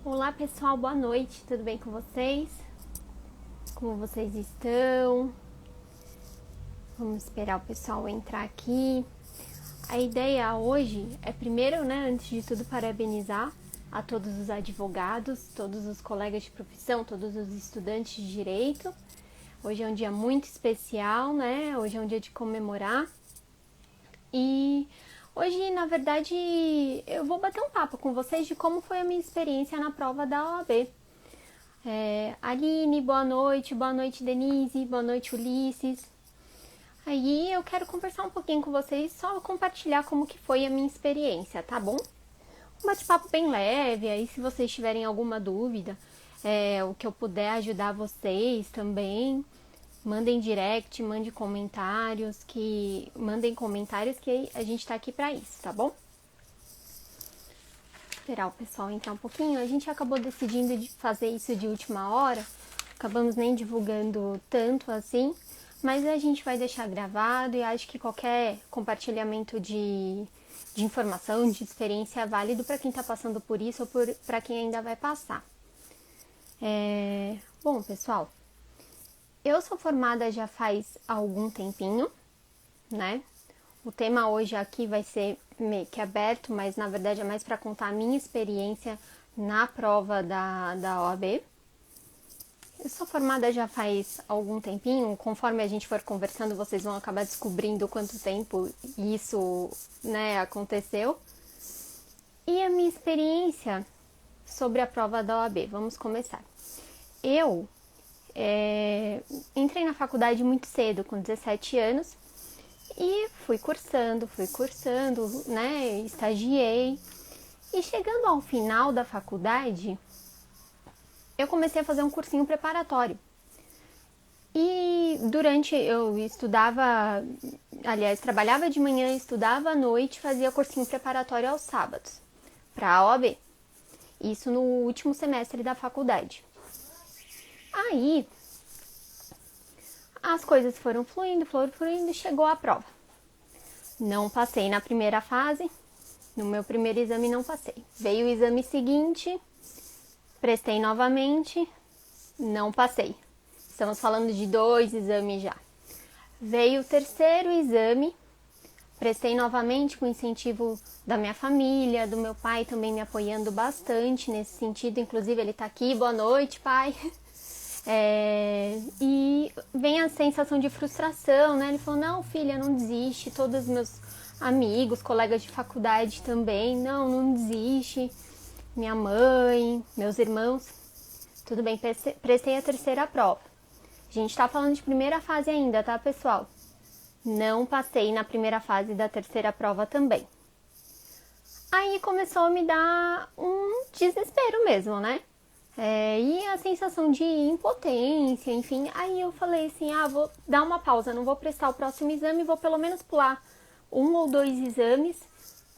Olá pessoal, boa noite, tudo bem com vocês? Como vocês estão? Vamos esperar o pessoal entrar aqui. A ideia hoje é primeiro, antes de tudo, parabenizar a todos os advogados, todos os colegas de profissão, todos os estudantes de direito. Hoje é um dia muito especial, Hoje é um dia de comemorar. E hoje, na verdade, eu vou bater um papo com vocês de como foi a minha experiência na prova da OAB. Aline, boa noite Denise, boa noite Ulisses. Aí eu quero conversar um pouquinho com vocês, só compartilhar como que foi a minha experiência, tá bom? Um bate-papo bem leve, aí se vocês tiverem alguma dúvida, o que eu puder ajudar vocês também, mandem direct, mandem comentários que a gente tá aqui pra isso, tá bom? Esperar o pessoal entrar um pouquinho. A gente acabou decidindo de fazer isso de última hora, acabamos nem divulgando tanto assim, mas a gente vai deixar gravado e acho que qualquer compartilhamento de informação, de experiência é válido para quem tá passando por isso ou para quem ainda vai passar. Bom, pessoal, eu sou formada já faz algum tempinho, O tema hoje aqui vai ser meio que aberto, mas na verdade é mais para contar a minha experiência na prova da OAB. Eu sou formada já faz algum tempinho, conforme a gente for conversando, vocês vão acabar descobrindo quanto tempo isso, aconteceu. E a minha experiência sobre a prova da OAB, vamos começar. Eu entrei na faculdade muito cedo, com 17 anos, e fui cursando, estagiei. E chegando ao final da faculdade, eu comecei a fazer um cursinho preparatório. E eu estudava, trabalhava de manhã, estudava à noite, fazia cursinho preparatório aos sábados, para a OAB. Isso no último semestre da faculdade. Aí, as coisas foram fluindo, e chegou a prova. Não passei na primeira fase, no meu primeiro exame não passei. Veio o exame seguinte, prestei novamente, não passei. Estamos falando de 2 exames já. Veio o terceiro exame, prestei novamente com incentivo da minha família, do meu pai também me apoiando bastante nesse sentido. Inclusive ele tá aqui, boa noite, pai. E vem a sensação de frustração, Ele falou, não, filha, não desiste. Todos os meus amigos, colegas de faculdade também, não desiste. Minha mãe, meus irmãos, tudo bem, prestei a terceira prova. A gente tá falando de primeira fase ainda, tá, pessoal? Não passei na primeira fase da terceira prova também. Aí começou a me dar um desespero mesmo, E a sensação de impotência, enfim. Aí eu falei assim, vou dar uma pausa, não vou prestar o próximo exame, vou pelo menos pular 1 ou 2 exames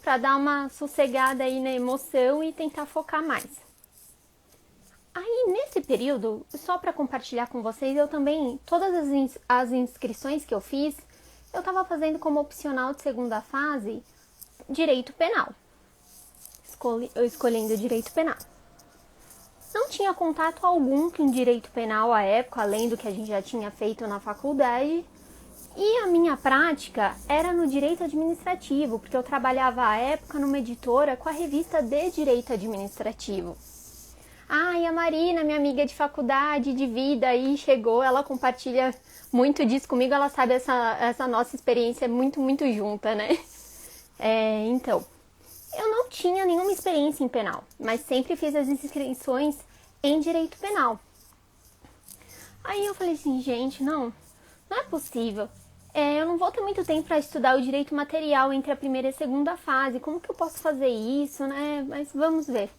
para dar uma sossegada aí na emoção e tentar focar mais. Aí nesse período, só para compartilhar com vocês, eu também, todas as inscrições que eu fiz, eu estava fazendo como opcional de segunda fase direito penal. Escolhendo direito penal. Não tinha contato algum com direito penal à época, além do que a gente já tinha feito na faculdade. E a minha prática era no direito administrativo, porque eu trabalhava à época numa editora com a revista de direito administrativo. E a Marina, minha amiga de faculdade, de vida, aí chegou, ela compartilha muito disso comigo, ela sabe essa nossa experiência muito, muito junta, Então, eu não tinha nenhuma experiência em penal, mas sempre fiz as inscrições em direito penal. Aí eu falei assim, gente, não é possível. Eu não vou ter muito tempo para estudar o direito material entre a primeira e a segunda fase. Como que eu posso fazer isso, Mas vamos ver.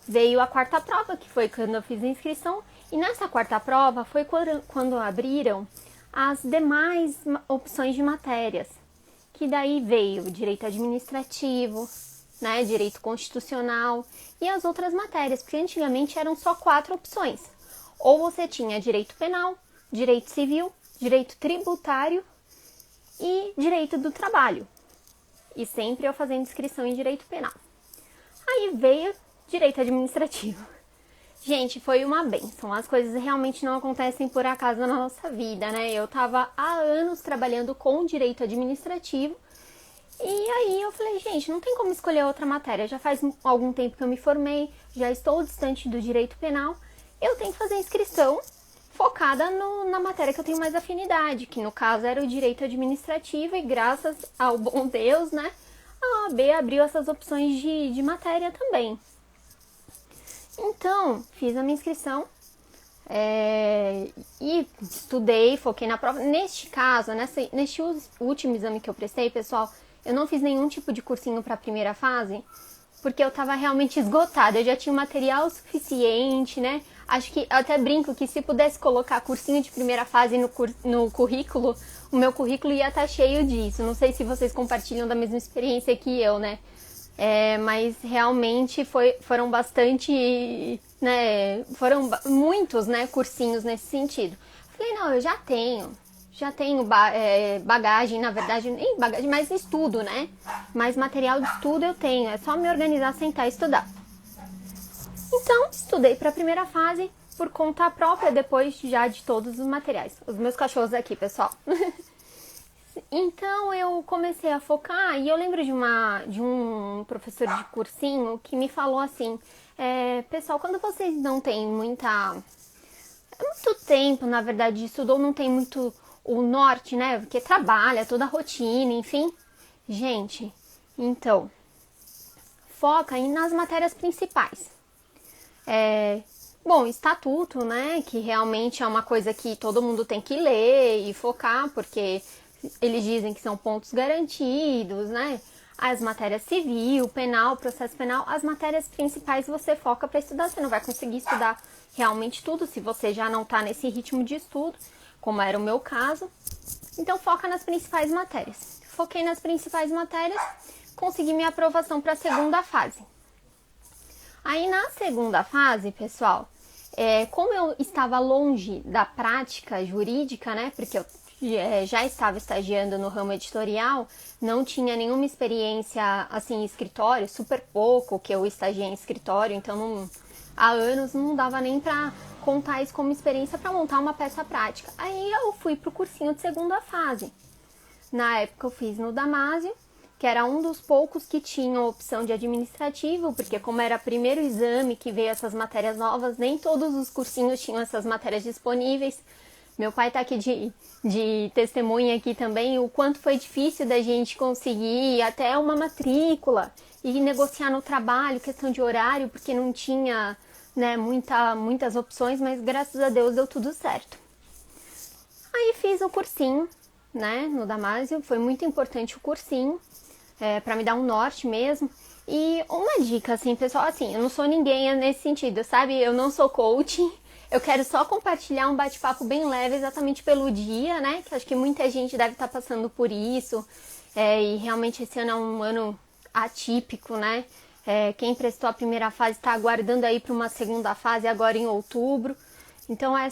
Veio a quarta prova, que foi quando eu fiz a inscrição. E nessa quarta prova foi quando abriram as demais opções de matérias. Que daí veio direito administrativo, direito constitucional e as outras matérias. Porque antigamente eram só 4 opções. Ou você tinha direito penal, direito civil, direito tributário e direito do trabalho. E sempre eu fazendo inscrição em direito penal. Aí veio direito administrativo. Gente, foi uma bênção. As coisas realmente não acontecem por acaso na nossa vida, né? Eu tava há anos trabalhando com direito administrativo e aí eu falei, gente, não tem como escolher outra matéria. Já faz algum tempo que eu me formei, já estou distante do direito penal. Eu tenho que fazer inscrição focada na matéria que eu tenho mais afinidade, que no caso era o direito administrativo, e graças ao bom Deus, né, a OAB abriu essas opções de matéria também. Então, fiz a minha inscrição e estudei, foquei na prova. Neste caso, neste último exame que eu prestei, pessoal, eu não fiz nenhum tipo de cursinho para a primeira fase, porque eu estava realmente esgotada. Eu já tinha material suficiente, né? Acho que, eu até brinco que se pudesse colocar cursinho de primeira fase no currículo, o meu currículo ia estar cheio disso. Não sei se vocês compartilham da mesma experiência que eu, né? Mas realmente foram bastante, né? Foram muitos, né, cursinhos nesse sentido. Falei, não, eu já tenho bagagem, na verdade, nem bagagem, mas estudo, né? Mais material de estudo eu tenho, é só me organizar, sentar e estudar. Então, estudei para a primeira fase por conta própria, depois já de todos os materiais. Os meus cachorros aqui, pessoal. Então, eu comecei a focar e eu lembro de um professor de cursinho que me falou assim, pessoal, quando vocês não têm muito tempo, na verdade, de estudo, ou não tem muito o norte, né, porque trabalha, toda a rotina, enfim. Gente, então, foca nas matérias principais. Bom, estatuto, né, que realmente é uma coisa que todo mundo tem que ler e focar, porque eles dizem que são pontos garantidos, né? As matérias civil, penal, processo penal, as matérias principais você foca para estudar. Você não vai conseguir estudar realmente tudo se você já não está nesse ritmo de estudo, como era o meu caso. Então, foca nas principais matérias. Foquei nas principais matérias, consegui minha aprovação para a segunda fase. Aí, na segunda fase, pessoal, como eu estava longe da prática jurídica, né? Porque eu já estava estagiando no ramo editorial, não tinha nenhuma experiência assim em escritório, super pouco que eu estagiei em escritório, então há anos não dava nem para contar isso como experiência para montar uma peça prática. Aí eu fui pro cursinho de segunda fase. Na época eu fiz no Damásio, que era um dos poucos que tinham opção de administrativo, porque como era o primeiro exame que veio essas matérias novas, nem todos os cursinhos tinham essas matérias disponíveis. Meu pai tá aqui de testemunha aqui também, o quanto foi difícil da gente conseguir até uma matrícula e negociar no trabalho, questão de horário, porque não tinha, né, muitas opções, mas graças a Deus deu tudo certo. Aí fiz o cursinho, né, no Damásio, foi muito importante o cursinho, para me dar um norte mesmo. E uma dica, assim, pessoal, assim, eu não sou ninguém nesse sentido, sabe? Eu não sou coaching. Eu quero só compartilhar um bate-papo bem leve, exatamente pelo dia, né? Que acho que muita gente deve estar passando por isso. E realmente esse ano é um ano atípico, né? Quem prestou a primeira fase está aguardando aí para uma segunda fase agora em outubro. Então é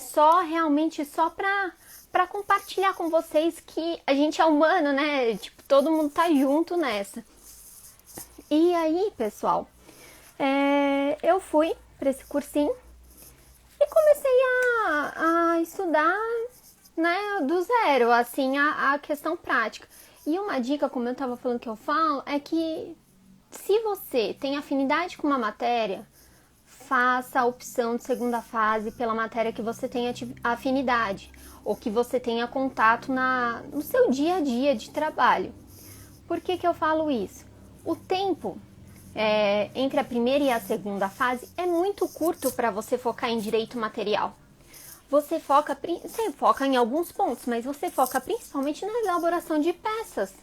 realmente só para compartilhar com vocês que a gente é humano, né? Tipo, todo mundo tá junto nessa. E aí, pessoal, eu fui para esse cursinho e comecei a estudar, né, do zero, assim, a questão prática. E uma dica, como eu tava falando que eu falo, é que se você tem afinidade com uma matéria, faça a opção de segunda fase pela matéria que você tenha afinidade, ou que você tenha contato no seu dia a dia de trabalho. Por que eu falo isso? O tempo entre a primeira e a segunda fase é muito curto para você focar em direito material. Você foca em alguns pontos, mas você foca principalmente na elaboração de peças,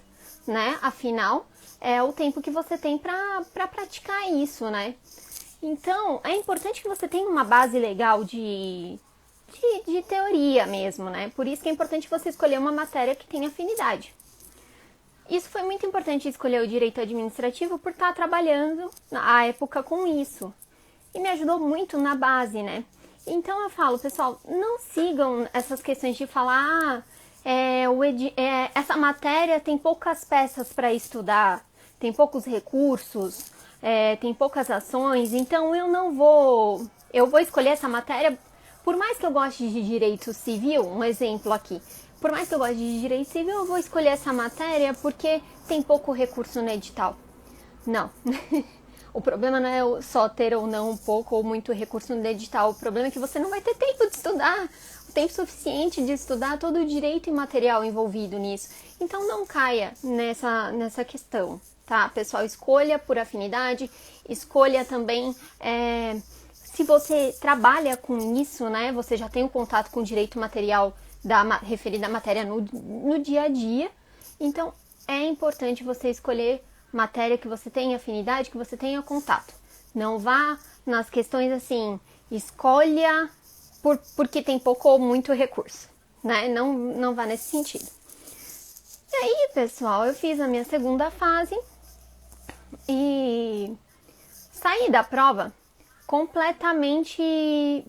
né? Afinal, é o tempo que você tem para praticar isso, né? Então, é importante que você tenha uma base legal de teoria mesmo, né? Por isso que é importante você escolher uma matéria que tenha afinidade. Isso foi muito importante escolher o direito administrativo por estar trabalhando na época com isso. E me ajudou muito na base, né? Então eu falo, pessoal, não sigam essas questões de falar, essa matéria tem poucas peças para estudar, tem poucos recursos, tem poucas ações, então eu não vou eu vou escolher essa matéria, por mais que eu goste de direito civil, um exemplo aqui, por mais que eu goste de direito civil, eu vou escolher essa matéria porque tem pouco recurso no edital. Não. O problema não é só ter ou não um pouco ou muito recurso no edital. O problema é que você não vai ter tempo de estudar, o tempo suficiente de estudar todo o direito e material envolvido nisso. Então não caia nessa questão, tá? Pessoal, escolha por afinidade, escolha também... se você trabalha com isso, né? Você já tem um contato com o direito material referida à matéria no dia a dia. Então, é importante você escolher matéria que você tenha afinidade, que você tenha contato. Não vá nas questões assim, escolha porque tem pouco ou muito recurso, né? Não vá nesse sentido. E aí, pessoal, eu fiz a minha segunda fase e saí da prova completamente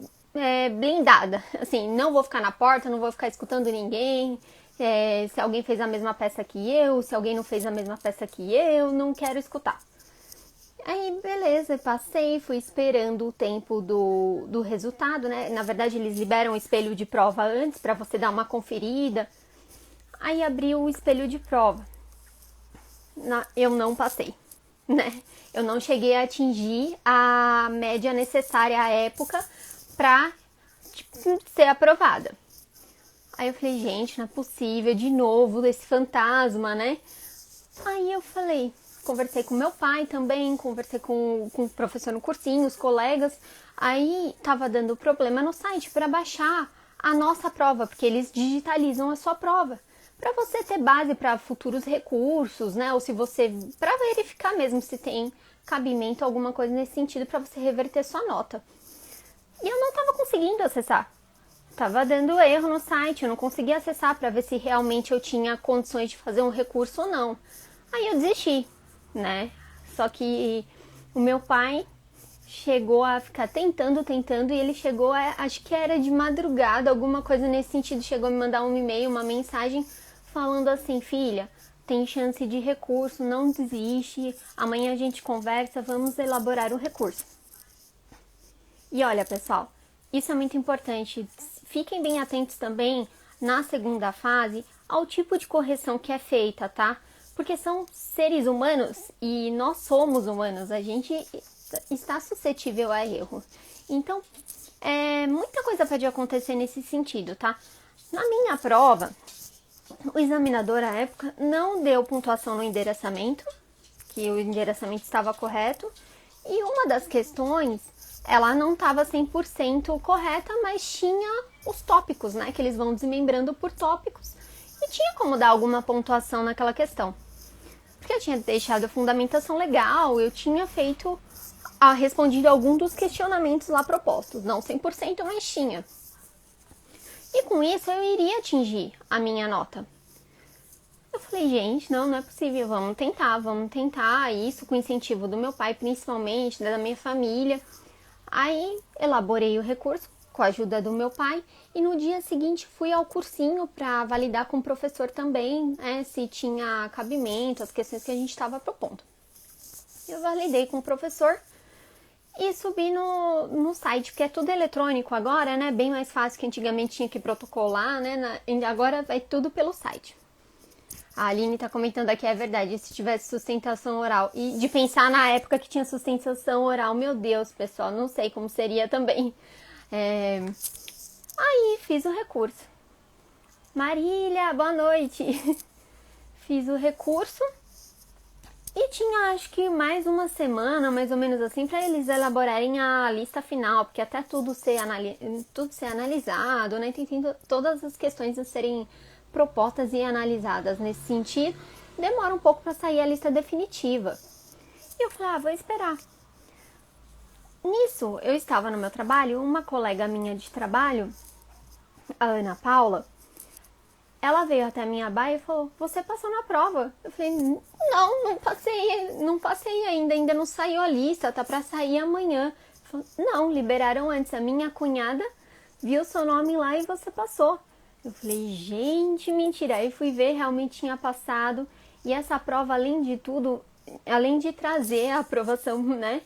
blindada. Assim, não vou ficar na porta, não vou ficar escutando ninguém. Se alguém fez a mesma peça que eu, se alguém não fez a mesma peça que eu, não quero escutar. Aí, beleza, passei, fui esperando o tempo do resultado, né? Na verdade, eles liberam o espelho de prova antes para você dar uma conferida. Aí abriu o espelho de prova. Eu não passei, né? Eu não cheguei a atingir a média necessária à época para ser aprovada. Aí eu falei, gente, não é possível, de novo, esse fantasma, né? Aí eu falei, conversei com meu pai também, conversei com o professor no cursinho, os colegas. Aí tava dando problema no site para baixar a nossa prova, porque eles digitalizam a sua prova. Para você ter base para futuros recursos, né? Ou se você, para verificar mesmo se tem cabimento, alguma coisa nesse sentido, para você reverter sua nota. E eu não tava conseguindo acessar. Tava dando erro no site, eu não conseguia acessar para ver se realmente eu tinha condições de fazer um recurso ou não. Aí eu desisti, né? Só que o meu pai chegou a ficar tentando e ele chegou acho que era de madrugada, alguma coisa nesse sentido, chegou a me mandar um e-mail, uma mensagem falando assim, filha, tem chance de recurso, não desiste, amanhã a gente conversa, vamos elaborar um recurso. E olha, pessoal, isso é muito importante. Fiquem bem atentos também na segunda fase ao tipo de correção que é feita, tá? Porque são seres humanos e nós somos humanos, a gente está suscetível a erro. Então, muita coisa pode acontecer nesse sentido, tá? Na minha prova, o examinador à época não deu pontuação no endereçamento, que o endereçamento estava correto, e uma das questões ela não estava 100% correta, mas tinha os tópicos, né? Que eles vão desmembrando por tópicos. E tinha como dar alguma pontuação naquela questão. Porque eu tinha deixado a fundamentação legal, eu tinha respondido algum dos questionamentos lá propostos. Não 100%, mas tinha. E com isso eu iria atingir a minha nota. Eu falei, gente, não é possível, vamos tentar. Isso com incentivo do meu pai, principalmente, da minha família. Aí elaborei o recurso com a ajuda do meu pai e no dia seguinte fui ao cursinho para validar com o professor também, se tinha cabimento, as questões que a gente estava propondo. Eu validei com o professor e subi no site, porque é tudo eletrônico agora, né? Bem mais fácil que antigamente tinha que protocolar, né? Agora vai tudo pelo site. A Aline tá comentando aqui, é verdade, se tivesse sustentação oral. E de pensar na época que tinha sustentação oral, meu Deus, pessoal, não sei como seria também. Aí, fiz o recurso. Marília, boa noite. Fiz o recurso e tinha, acho que mais uma semana, mais ou menos assim, para eles elaborarem a lista final, porque até tudo ser analisado, né? Tem todas as questões a serem propostas e analisadas nesse sentido, demora um pouco para sair a lista definitiva. E eu falei, vou esperar. Nisso, eu estava no meu trabalho, uma colega minha de trabalho, a Ana Paula, ela veio até a minha baia e falou, você passou na prova? Eu falei, não passei ainda não saiu a lista, tá para sair amanhã. Falei, não, liberaram antes, a minha cunhada viu seu nome lá e você passou. Eu falei, gente, mentira. Aí fui ver, realmente tinha passado. E essa prova, além de tudo, além de trazer a aprovação, né,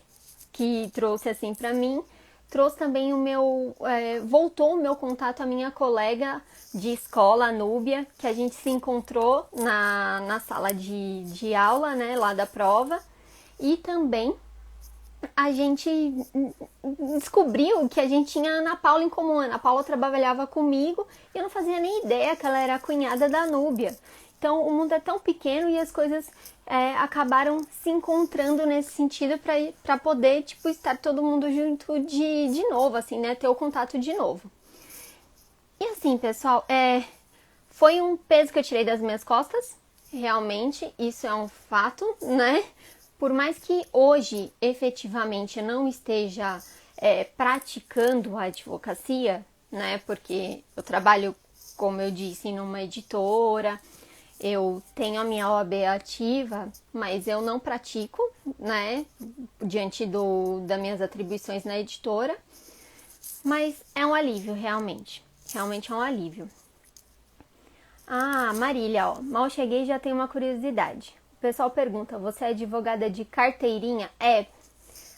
que trouxe assim pra mim, trouxe também voltou o meu contato à minha colega de escola, a Núbia, que a gente se encontrou na sala de aula, né, lá da prova, e também a gente descobriu que a gente tinha a Ana Paula em comum. A Ana Paula trabalhava comigo e eu não fazia nem ideia que ela era a cunhada da Núbia. Então, o mundo é tão pequeno e as coisas acabaram se encontrando nesse sentido para poder, tipo, estar todo mundo junto de novo, assim, né? Ter o contato de novo. E assim, pessoal, foi um peso que eu tirei das minhas costas. Realmente, isso é um fato, né? Por mais que hoje, efetivamente, eu não esteja praticando a advocacia, né? Porque eu trabalho, como eu disse, numa editora, eu tenho a minha OAB ativa, mas eu não pratico, né? Diante das minhas atribuições na editora. Mas é um alívio, realmente. Realmente é um alívio. Ah, Marília, ó, mal cheguei e já tenho uma curiosidade. O pessoal pergunta, você é advogada de carteirinha?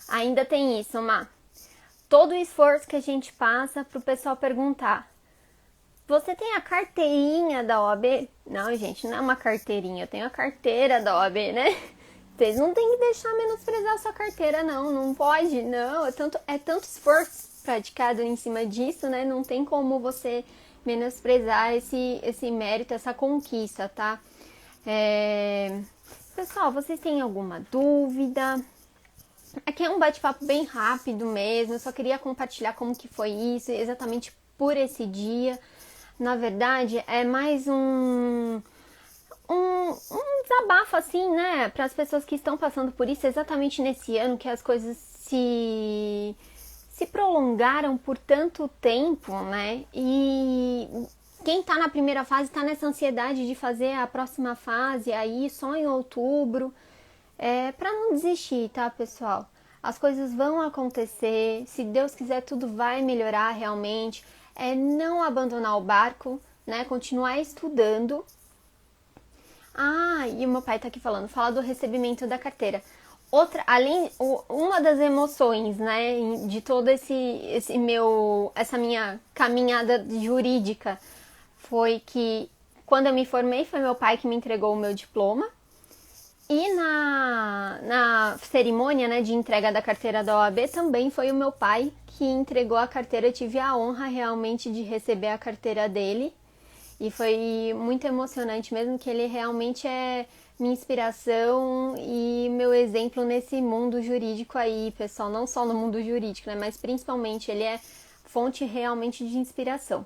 Ainda tem isso, Má. Todo o esforço que a gente passa pro pessoal perguntar, você tem a carteirinha da OAB? Não, gente, não é uma carteirinha, eu tenho a carteira da OAB, né? Vocês não tem que deixar menosprezar a sua carteira, não pode, não. É tanto esforço praticado em cima disso, né? Não tem como você menosprezar esse mérito, essa conquista, tá? Pessoal, vocês têm alguma dúvida? Aqui é um bate-papo bem rápido mesmo, eu só queria compartilhar como que foi isso, exatamente por esse dia. Na verdade, é mais um desabafo, assim, né, para as pessoas que estão passando por isso exatamente nesse ano que as coisas se prolongaram por tanto tempo, né, e quem tá na primeira fase tá nessa ansiedade de fazer a próxima fase aí só em outubro, para não desistir, tá, pessoal? As coisas vão acontecer, se Deus quiser tudo vai melhorar realmente, não abandonar o barco, né, continuar estudando. Ah, e o meu pai tá aqui falando, fala do recebimento da carteira. Uma das emoções, né, de todo essa minha caminhada jurídica foi que quando eu me formei foi meu pai que me entregou o meu diploma. E na cerimônia, né, de entrega da carteira da OAB também foi o meu pai que entregou a carteira. Eu tive a honra realmente de receber a carteira dele. E foi muito emocionante mesmo, que ele realmente é minha inspiração e meu exemplo nesse mundo jurídico aí, pessoal. Não só no mundo jurídico, né? Mas principalmente ele é fonte realmente de inspiração.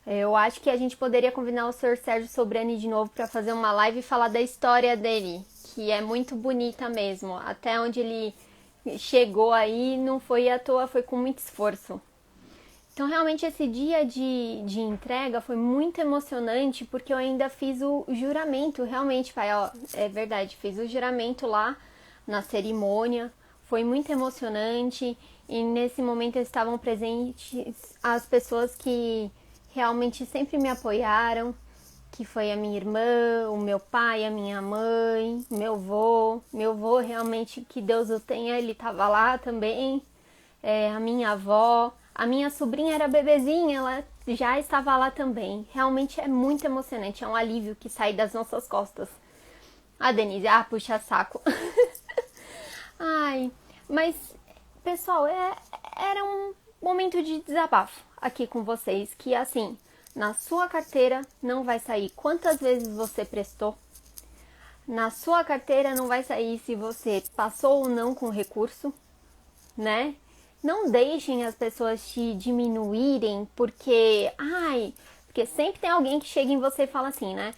Eu acho que a gente poderia convidar o Sr. Sérgio Sobrani de novo para fazer uma live e falar da história dele, que é muito bonita mesmo. Até onde ele chegou aí não foi à toa, foi com muito esforço. Então, realmente, esse dia de entrega foi muito emocionante, porque eu ainda fiz o juramento, realmente, pai, ó, é verdade, fiz o juramento lá na cerimônia, foi muito emocionante, e nesse momento estavam presentes as pessoas que realmente sempre me apoiaram, que foi a minha irmã, o meu pai, a minha mãe, meu avô realmente, que Deus o tenha, ele estava lá também, a minha avó. A minha sobrinha era bebezinha, ela já estava lá também. Realmente é muito emocionante, é um alívio que sai das nossas costas. A Denise, puxa saco. Ai, mas, pessoal, era um momento de desabafo aqui com vocês, que assim, na sua carteira não vai sair quantas vezes você prestou. Na sua carteira não vai sair se você passou ou não com recurso, né? Não deixem as pessoas te diminuírem porque sempre tem alguém que chega em você e fala assim, né?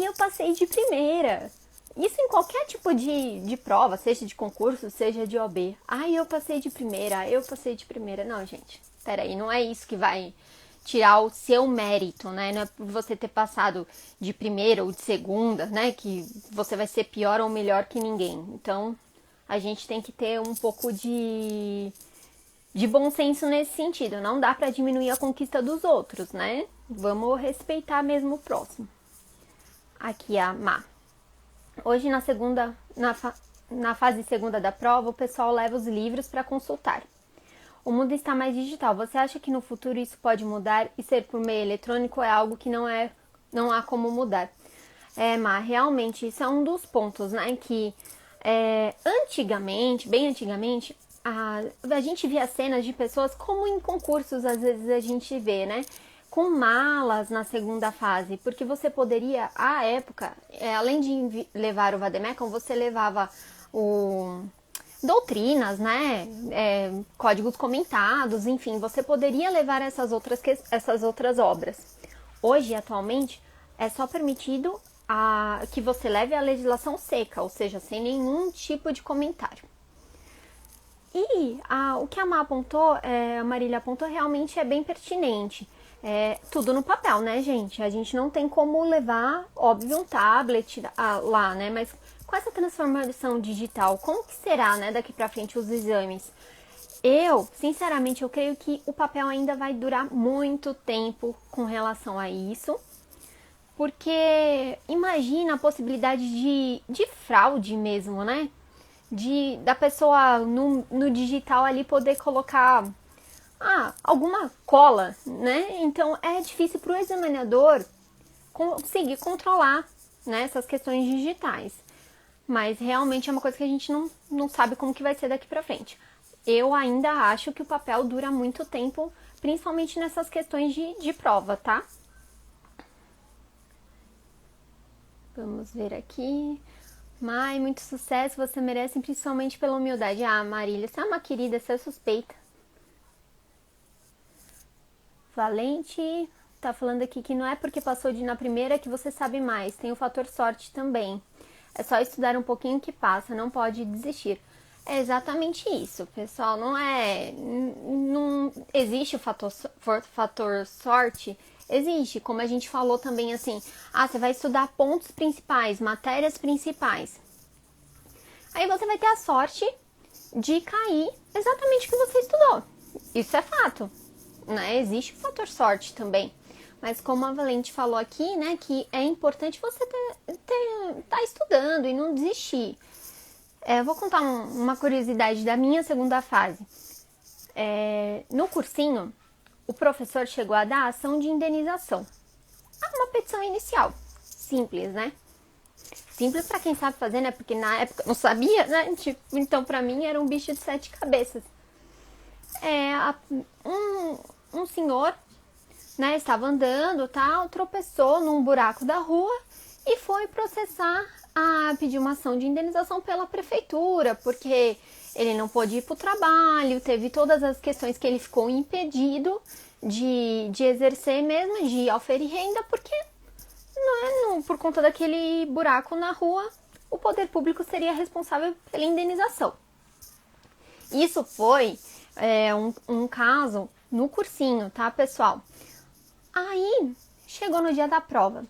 Eu passei de primeira. Isso em qualquer tipo de prova, seja de concurso, seja de OB. Eu passei de primeira, eu passei de primeira. Não, gente, peraí, não é isso que vai tirar o seu mérito, né? Não é por você ter passado de primeira ou de segunda, né? Que você vai ser pior ou melhor que ninguém. Então, a gente tem que ter um pouco de bom senso nesse sentido. Não dá para diminuir a conquista dos outros, né? Vamos respeitar mesmo o próximo. Aqui a Má. Hoje na fase segunda da prova, o pessoal leva os livros para consultar. O mundo está mais digital. Você acha que no futuro isso pode mudar e ser por meio eletrônico é algo que não há como mudar? Mas realmente isso é um dos pontos, né? Que antigamente, bem antigamente, a gente via cenas de pessoas como em concursos, às vezes a gente vê, né? Com malas na segunda fase, porque você poderia, à época, além de levar o vademecum, você levava doutrinas, né? Códigos comentados, enfim, você poderia levar essas outras obras. Hoje, atualmente, é só permitido que você leve a legislação seca, ou seja, sem nenhum tipo de comentário. E o que a Marília apontou, realmente é bem pertinente. Tudo no papel, né, gente? A gente não tem como levar, óbvio, um tablet lá, né? Mas com essa transformação digital, como que será, né, daqui pra frente os exames? Sinceramente, eu creio que o papel ainda vai durar muito tempo com relação a isso. Porque imagina a possibilidade de fraude mesmo, né? Da pessoa no digital ali poder colocar alguma cola, né? Então é difícil para o examinador conseguir controlar, né, essas questões digitais. Mas realmente é uma coisa que a gente não sabe como que vai ser daqui para frente. Eu ainda acho que o papel dura muito tempo, principalmente nessas questões de prova, tá? Vamos ver aqui. Mai, muito sucesso, você merece, principalmente pela humildade. Marília, você é uma querida, você é suspeita. Valente tá falando aqui que não é porque passou na primeira que você sabe mais, tem o fator sorte também. É só estudar um pouquinho que passa, não pode desistir. É exatamente isso, pessoal, não existe o fator sorte. Existe, como a gente falou também assim, você vai estudar pontos principais, matérias principais. Aí você vai ter a sorte de cair exatamente o que você estudou. Isso é fato, né? Existe o fator sorte também. Mas como a Valente falou aqui, né, que é importante você tá estudando e não desistir. Eu vou contar uma curiosidade da minha segunda fase. No cursinho, o professor chegou a dar ação de indenização. Uma petição inicial. Simples, né? Simples pra quem sabe fazer, né? Porque na época eu não sabia, né? Então pra mim era um bicho de 7 cabeças. Um senhor, né, estava andando, tal, tropeçou num buraco da rua e foi processar, pedir uma ação de indenização pela prefeitura, porque ele não pôde ir para o trabalho, teve todas as questões que ele ficou impedido de exercer mesmo, de oferir renda, porque por conta daquele buraco na rua, o poder público seria responsável pela indenização. Isso foi um caso no cursinho, tá, pessoal? Aí, chegou no dia da prova.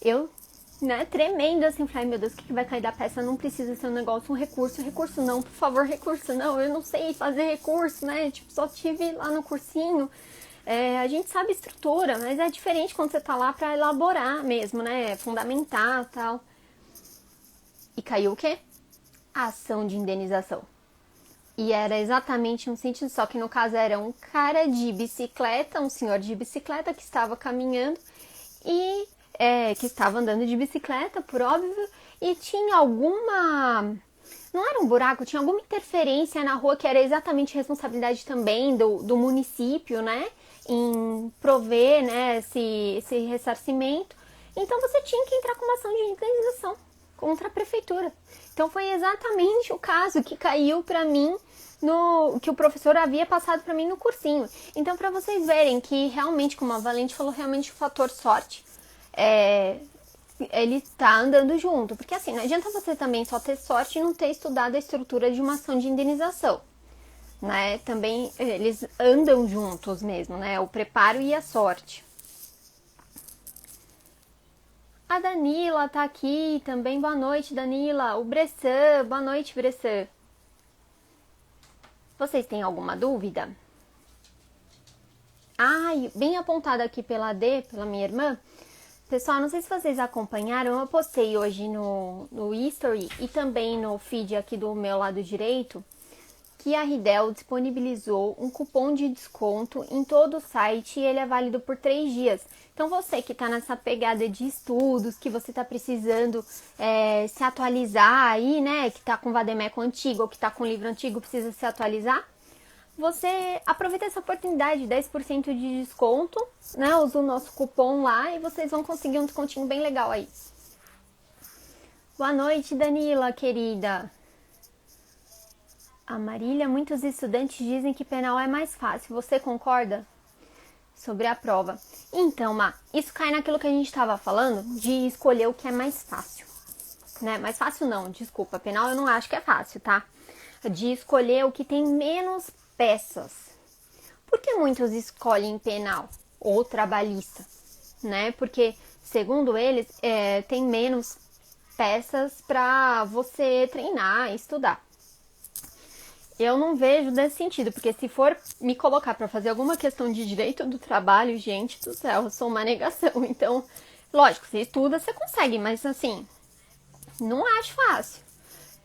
Eu, né, tremendo assim, falei, meu Deus, o que vai cair da peça? Não precisa ser um negócio, um recurso. Recurso não, por favor, recurso não. Eu não sei fazer recurso, né? Só tive lá no cursinho. A gente sabe estrutura, mas é diferente quando você tá lá pra elaborar mesmo, né? Fundamentar e tal. E caiu o quê? A ação de indenização. E era exatamente um sentido, só que no caso era um cara de bicicleta, um senhor de bicicleta que estava caminhando e que estava andando de bicicleta, por óbvio, e tinha não era um buraco, tinha alguma interferência na rua que era exatamente responsabilidade também do município, né, em prover, né, esse ressarcimento. Então você tinha que entrar com uma ação de indenização contra a prefeitura. Então foi exatamente o caso que caiu para mim que o professor havia passado para mim no cursinho. Então, para vocês verem que realmente, como a Valente falou, realmente o fator sorte ele tá andando junto. Porque assim, não adianta você também só ter sorte e não ter estudado a estrutura de uma ação de indenização, né? Também eles andam juntos mesmo, né? O preparo e a sorte. A Danila tá aqui também. Boa noite, Danila. O Bressan. Boa noite, Bressan. Vocês têm alguma dúvida? Bem apontado aqui pela minha irmã. Pessoal, não sei se vocês acompanharam, eu postei hoje no History e também no feed aqui do meu lado direito, que a Ridel disponibilizou um cupom de desconto em todo o site e ele é válido por 3 dias. Então você que está nessa pegada de estudos, que você está precisando se atualizar aí, né? Que está com vademécum antigo ou que está com livro antigo, precisa se atualizar. Você aproveita essa oportunidade, 10% de desconto, né? Usa o nosso cupom lá e vocês vão conseguir um descontinho bem legal aí. Boa noite, Danila, querida. A Marília, muitos estudantes dizem que penal é mais fácil. Você concorda? Sobre a prova. Então, Má, isso cai naquilo que a gente estava falando de escolher o que é mais fácil. Né? Mais fácil não, desculpa. Penal eu não acho que é fácil, tá? De escolher o que tem menos peças. Por que muitos escolhem penal ou trabalhista? Né? Porque, segundo eles, tem menos peças para você treinar e estudar. Eu não vejo desse sentido, porque se for me colocar para fazer alguma questão de direito do trabalho, gente do céu, eu sou uma negação. Então, lógico, se estuda, você consegue, mas assim, não acho fácil.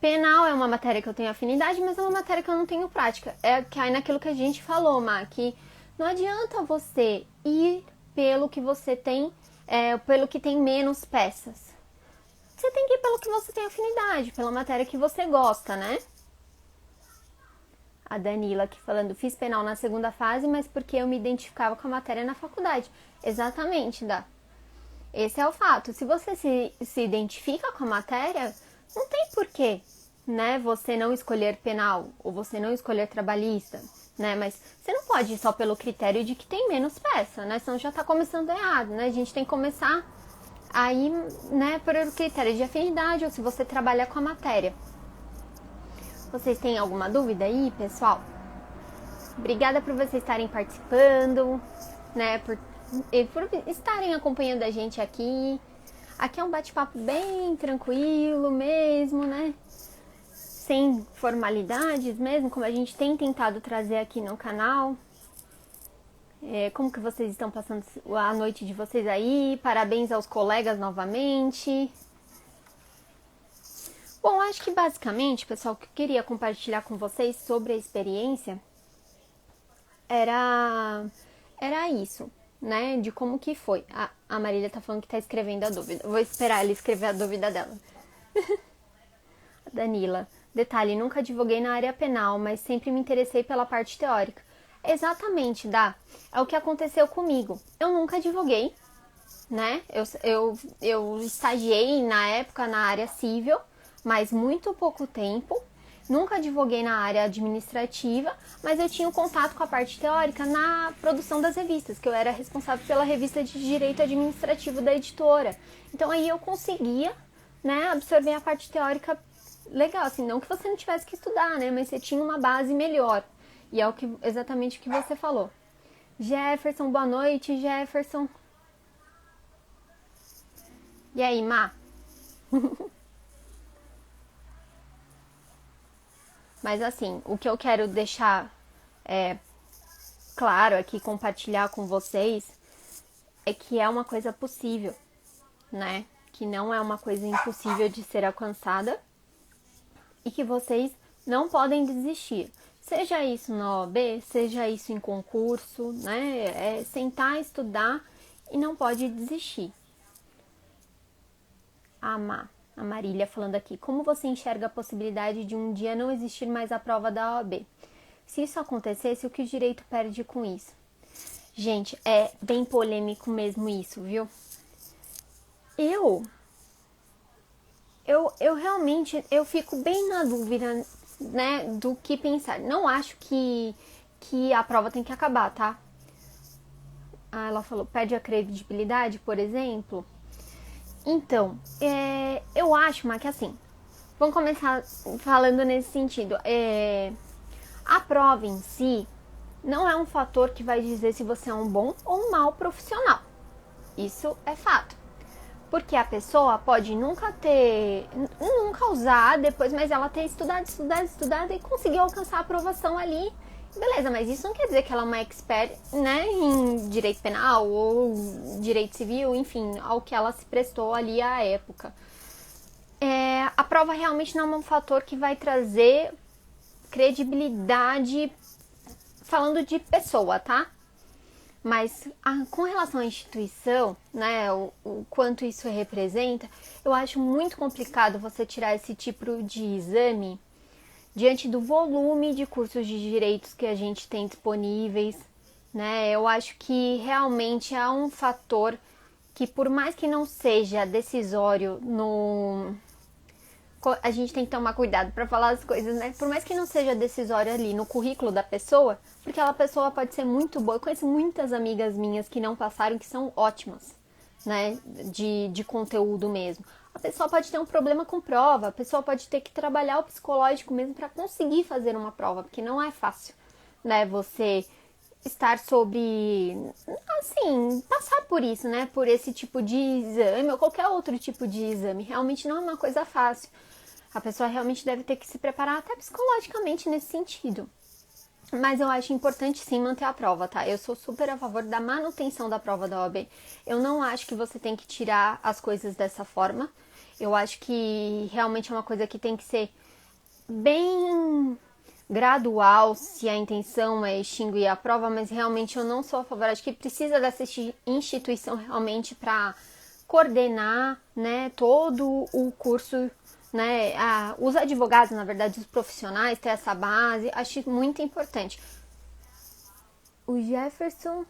Penal é uma matéria que eu tenho afinidade, mas é uma matéria que eu não tenho prática. Cai naquilo que a gente falou, Má, que não adianta você ir pelo que você tem, pelo que tem menos peças. Você tem que ir pelo que você tem afinidade, pela matéria que você gosta, né? A Danila aqui falando, fiz penal na segunda fase, mas porque eu me identificava com a matéria na faculdade. Exatamente, Dá. Esse é o fato. Se você se identifica com a matéria, não tem porquê, né? Você não escolher penal ou você não escolher trabalhista, né? Mas você não pode ir só pelo critério de que tem menos peça, né? Senão já tá começando errado, né? A gente tem que começar aí, né, pelo critério de afinidade ou se você trabalha com a matéria. Vocês têm alguma dúvida aí, pessoal? Obrigada por vocês estarem participando, né? Por estarem acompanhando a gente aqui. Aqui é um bate-papo bem tranquilo mesmo, né? Sem formalidades mesmo, como a gente tem tentado trazer aqui no canal. Como que vocês estão passando a noite de vocês aí? Parabéns aos colegas novamente. Bom, acho que basicamente, pessoal, o que eu queria compartilhar com vocês sobre a experiência era isso, né? De como que foi. A Marília tá falando que tá escrevendo a dúvida. Vou esperar ela escrever a dúvida dela. Danila, detalhe, nunca advoguei na área penal, mas sempre me interessei pela parte teórica. Exatamente, Dá. É o que aconteceu comigo. Eu nunca advoguei, né? Eu estagiei na época na área civil, mas muito pouco tempo. Nunca advoguei na área administrativa, mas eu tinha um contato com a parte teórica na produção das revistas, que eu era responsável pela revista de direito administrativo da editora. Então aí eu conseguia, né, absorver a parte teórica legal, assim, não que você não tivesse que estudar, né, mas você tinha uma base melhor. E é exatamente o que você falou. Jefferson, boa noite, Jefferson. E aí, Má? Mas assim, o que eu quero deixar claro aqui, compartilhar com vocês, é que é uma coisa possível, né? Que não é uma coisa impossível de ser alcançada e que vocês não podem desistir. Seja isso na OAB, seja isso em concurso, né? É sentar, estudar e não pode desistir. A Marília falando aqui, como você enxerga a possibilidade de um dia não existir mais a prova da OAB? Se isso acontecesse, o que o direito perde com isso? Gente, é bem polêmico mesmo isso, viu? Eu realmente, eu fico bem na dúvida, né, do que pensar. Não acho que a prova tem que acabar, tá? Ela falou, perde a credibilidade, por exemplo. Então, eu acho, Má, que assim, vamos começar falando nesse sentido. A prova em si não é um fator que vai dizer se você é um bom ou um mau profissional. Isso é fato. Porque a pessoa pode nunca usar depois, mas ela ter estudado e conseguir alcançar a aprovação ali. Beleza, mas isso não quer dizer que ela é uma expert, né, em direito penal ou direito civil, enfim, ao que ela se prestou ali à época. A prova realmente não é um fator que vai trazer credibilidade falando de pessoa, tá? Mas com relação à instituição, né, o quanto isso representa, eu acho muito complicado você tirar esse tipo de exame diante do volume de cursos de direitos que a gente tem disponíveis, né? Eu acho que realmente há um fator que, por mais que não seja decisório a gente tem que tomar cuidado para falar as coisas, né? Por mais que não seja decisório ali no currículo da pessoa, porque aquela pessoa pode ser muito boa. Eu conheço muitas amigas minhas que não passaram, que são ótimas, né? De conteúdo mesmo. A pessoa pode ter um problema com prova, a pessoa pode ter que trabalhar o psicológico mesmo para conseguir fazer uma prova, porque não é fácil, né? Você estar sobre, assim, passar por isso, né? Por esse tipo de exame ou qualquer outro tipo de exame. Realmente não é uma coisa fácil. A pessoa realmente deve ter que se preparar até psicologicamente nesse sentido. Mas eu acho importante sim manter a prova, tá? Eu sou super a favor da manutenção da prova da OAB. Eu não acho que você tem que tirar as coisas dessa forma. Eu acho que realmente é uma coisa que tem que ser bem gradual, se a intenção é extinguir a prova, mas realmente eu não sou a favor. Acho que precisa dessa instituição realmente para coordenar, né, todo o curso, né, os advogados, na verdade, os profissionais, ter essa base, acho muito importante. O Jefferson,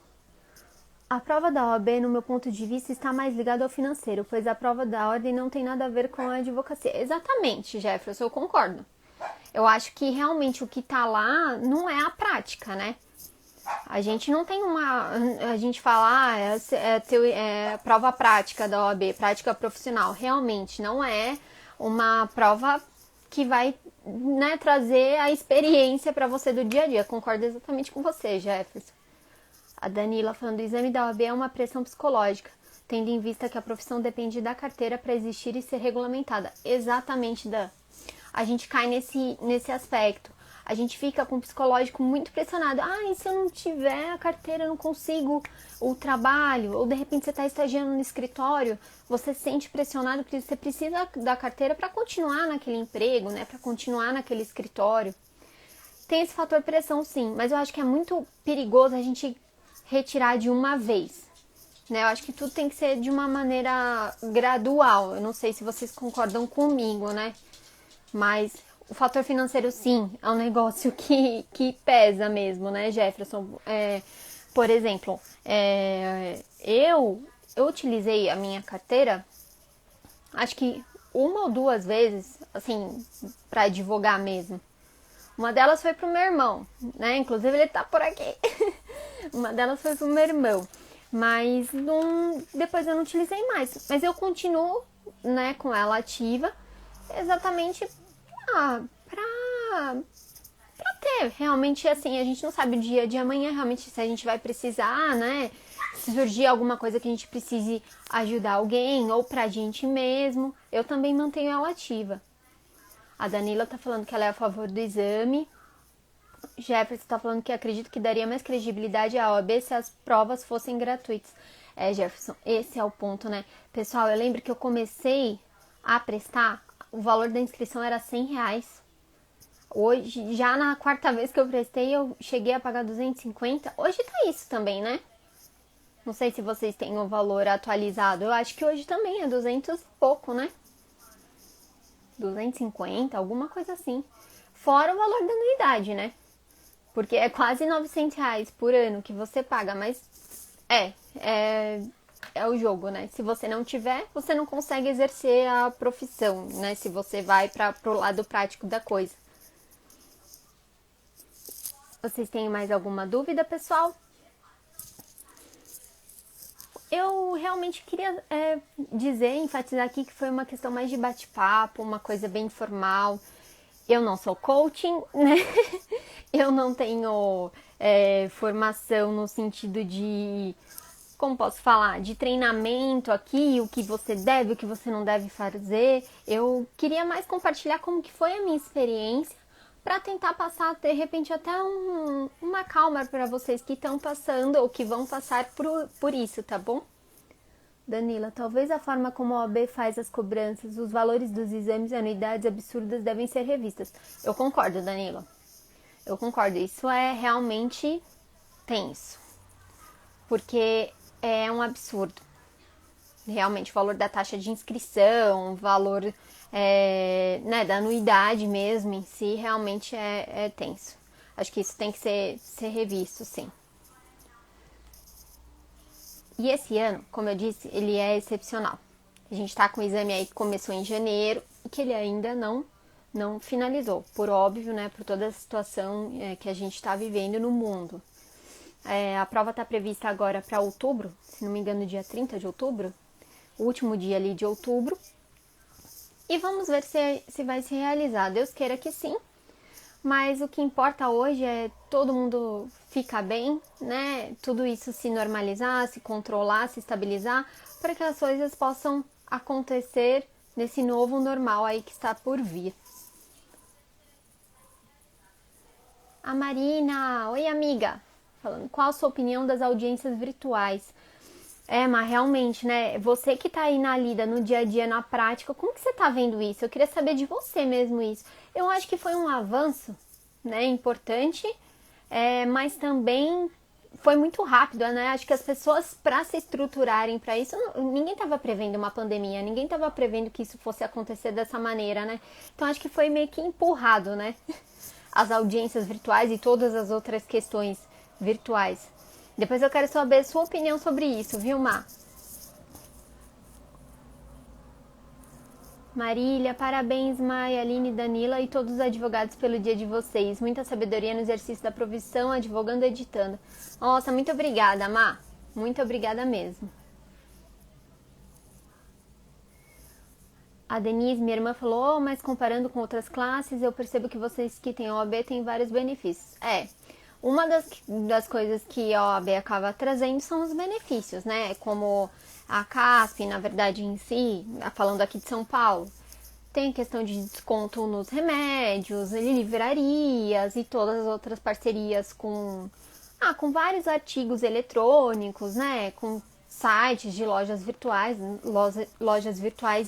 a prova da OAB, no meu ponto de vista, está mais ligada ao financeiro, pois a prova da ordem não tem nada a ver com a advocacia. Exatamente, Jefferson, eu concordo. Eu acho que realmente o que tá lá não é a prática, né? A gente não tem a gente fala, é prova prática da OAB, prática profissional. Realmente não é uma prova que vai, né, trazer a experiência para você do dia a dia. Concordo exatamente com você, Jefferson. A Danila falando, o exame da OAB é uma pressão psicológica, tendo em vista que a profissão depende da carteira para existir e ser regulamentada. Exatamente, Dan. A gente cai nesse aspecto. A gente fica com o psicológico muito pressionado. E se eu não tiver a carteira, eu não consigo o trabalho. Ou de repente você está estagiando no escritório, você se sente pressionado porque você precisa da carteira para continuar naquele emprego, né? Para continuar naquele escritório. Tem esse fator pressão, sim. Mas eu acho que é muito perigoso a gente retirar de uma vez, né? Eu acho que tudo tem que ser de uma maneira gradual. Eu não sei se vocês concordam comigo, né? Mas o fator financeiro, sim, é um negócio que pesa mesmo, né, Jefferson? Por exemplo, eu utilizei a minha carteira, acho que uma ou duas vezes, assim, para advogar mesmo. Uma delas foi pro meu irmão, né? Inclusive ele tá por aqui. Uma delas foi pro meu irmão. Mas depois eu não utilizei mais. Mas eu continuo, né, com ela ativa, exatamente pra ter. Realmente, assim, a gente não sabe o dia de amanhã, realmente, se a gente vai precisar, né? Se surgir alguma coisa que a gente precise ajudar alguém ou pra gente mesmo, eu também mantenho ela ativa. A Danila tá falando que ela é a favor do exame. Jefferson tá falando que acredito que daria mais credibilidade à OAB se as provas fossem gratuitas. Jefferson, esse é o ponto, né? Pessoal, eu lembro que eu comecei a prestar, o valor da inscrição era R$100. Hoje, já na quarta vez que eu prestei, eu cheguei a pagar 250. Hoje tá isso também, né? Não sei se vocês têm o valor atualizado. Eu acho que hoje também é 200 e pouco, né? 250, alguma coisa assim. Fora o valor da anuidade, né? Porque é quase R$900 por ano que você paga, mas é o jogo, né? Se você não tiver, você não consegue exercer a profissão, né? Se você vai pro lado prático da coisa. Vocês têm mais alguma dúvida, pessoal? Eu realmente queria enfatizar aqui que foi uma questão mais de bate-papo, uma coisa bem informal. Eu não sou coaching, né? Eu não tenho formação no sentido de, como posso falar, de treinamento aqui, o que você deve, o que você não deve fazer. Eu queria mais compartilhar como que foi a minha experiência para tentar passar, de repente, até uma calma para vocês que estão passando ou que vão passar por isso, tá bom? Danila, talvez a forma como a OAB faz as cobranças, os valores dos exames e anuidades absurdas devem ser revistas. Eu concordo, Danila. Eu concordo, isso é realmente tenso, porque é um absurdo. Realmente, o valor da taxa de inscrição, o valor né, da anuidade mesmo em si, realmente é tenso. Acho que isso tem que ser revisto, sim. E esse ano, como eu disse, ele é excepcional. A gente está com o exame aí que começou em janeiro e que ele ainda não finalizou, por óbvio, né, por toda a situação que a gente está vivendo no mundo. A prova está prevista agora para outubro, se não me engano, dia 30 de outubro, o último dia ali de outubro. E vamos ver se vai se realizar. Deus queira que sim. Mas o que importa hoje é todo mundo ficar bem, né? Tudo isso se normalizar, se controlar, se estabilizar, para que as coisas possam acontecer nesse novo normal aí que está por vir. A Marina, oi amiga, falando qual a sua opinião das audiências virtuais? Mas realmente, né? Você que tá aí na lida, no dia a dia, na prática, como que você tá vendo isso? Eu queria saber de você mesmo isso. Eu acho que foi um avanço, né? Importante, mas também foi muito rápido, né? Acho que as pessoas, para se estruturarem para isso, ninguém tava prevendo uma pandemia, ninguém tava prevendo que isso fosse acontecer dessa maneira, né? Então acho que foi meio que empurrado, né? As audiências virtuais e todas as outras questões virtuais. Depois eu quero saber a sua opinião sobre isso, viu, Má? Marília, parabéns, Maia, Aline, Danila e todos os advogados pelo dia de vocês. Muita sabedoria no exercício da profissão, advogando e editando. Nossa, muito obrigada, Má. Muito obrigada mesmo. A Denise, minha irmã, falou, mas comparando com outras classes, eu percebo que vocês que têm OAB têm vários benefícios. Uma das coisas que a OAB acaba trazendo são os benefícios, né? Como a CASP, na verdade, em si, falando aqui de São Paulo, tem a questão de desconto nos remédios, em livrarias e todas as outras parcerias com vários artigos eletrônicos, né? Com sites de lojas virtuais,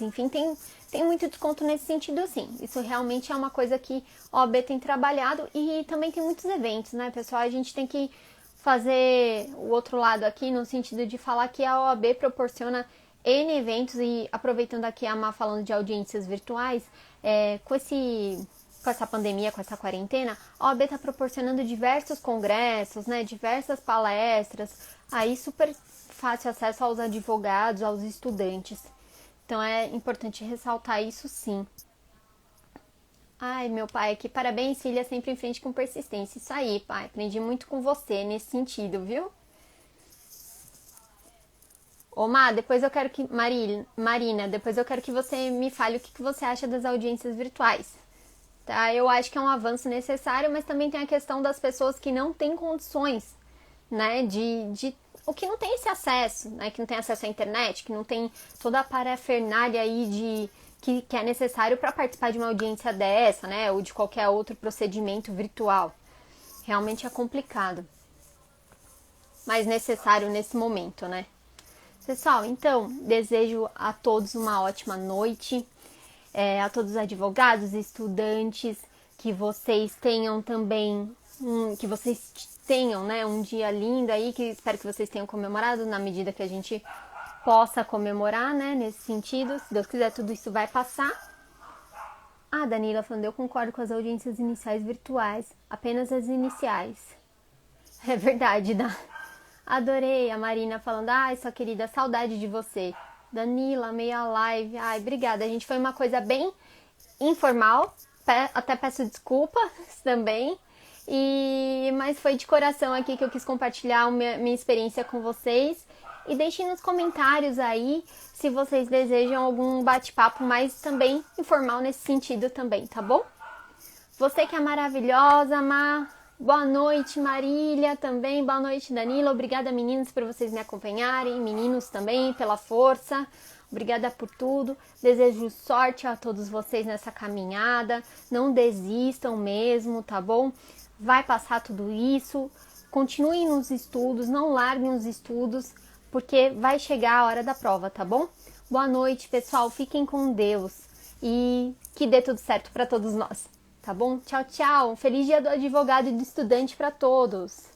enfim, tem muito desconto nesse sentido, assim. Isso realmente é uma coisa que a OAB tem trabalhado e também tem muitos eventos, né, pessoal? A gente tem que fazer o outro lado aqui no sentido de falar que a OAB proporciona N eventos e aproveitando aqui a Má falando de audiências virtuais, com essa pandemia, com essa quarentena, a OAB está proporcionando diversos congressos, né, diversas palestras, aí super fácil acesso aos advogados, aos estudantes. Então é importante ressaltar isso sim. Ai, meu pai aqui, parabéns, filha, sempre em frente com persistência. Isso aí, pai, aprendi muito com você nesse sentido, viu? Ô, Má, depois eu quero que... Marina, depois eu quero que você me fale o que você acha das audiências virtuais. Tá? Eu acho que é um avanço necessário, mas também tem a questão das pessoas que não têm condições, né, o que não tem esse acesso, né, que não tem acesso à internet, que não tem toda a parafernália aí que é necessário para participar de uma audiência dessa, né, ou de qualquer outro procedimento virtual. Realmente é complicado, mas necessário nesse momento, né? Pessoal, então, desejo a todos uma ótima noite, a todos os advogados, estudantes, que vocês tenham também, que vocês tenham, né, um dia lindo aí, que espero que vocês tenham comemorado na medida que a gente possa comemorar, né, nesse sentido. Se Deus quiser, tudo isso vai passar. Ah, Danila falando, eu concordo com as audiências iniciais virtuais, apenas as iniciais. É verdade, adorei a Marina falando, ai, sua querida, saudade de você. Danila, meia live, ai, obrigada. A gente foi uma coisa bem informal, até peço desculpas também. Mas foi de coração aqui que eu quis compartilhar minha experiência com vocês. E deixem nos comentários aí se vocês desejam algum bate-papo mais também informal nesse sentido também, tá bom? Você que é maravilhosa, boa noite, Marília também, boa noite, Danila. Obrigada, meninas, por vocês me acompanharem, meninos também, pela força. Obrigada por tudo. Desejo sorte a todos vocês nessa caminhada. Não desistam mesmo, tá bom? Vai passar tudo isso. Continuem nos estudos, não larguem os estudos, porque vai chegar a hora da prova, tá bom? Boa noite, pessoal. Fiquem com Deus e que dê tudo certo para todos nós. tá bom? Tchau, tchau. Um feliz dia do advogado e do estudante para todos.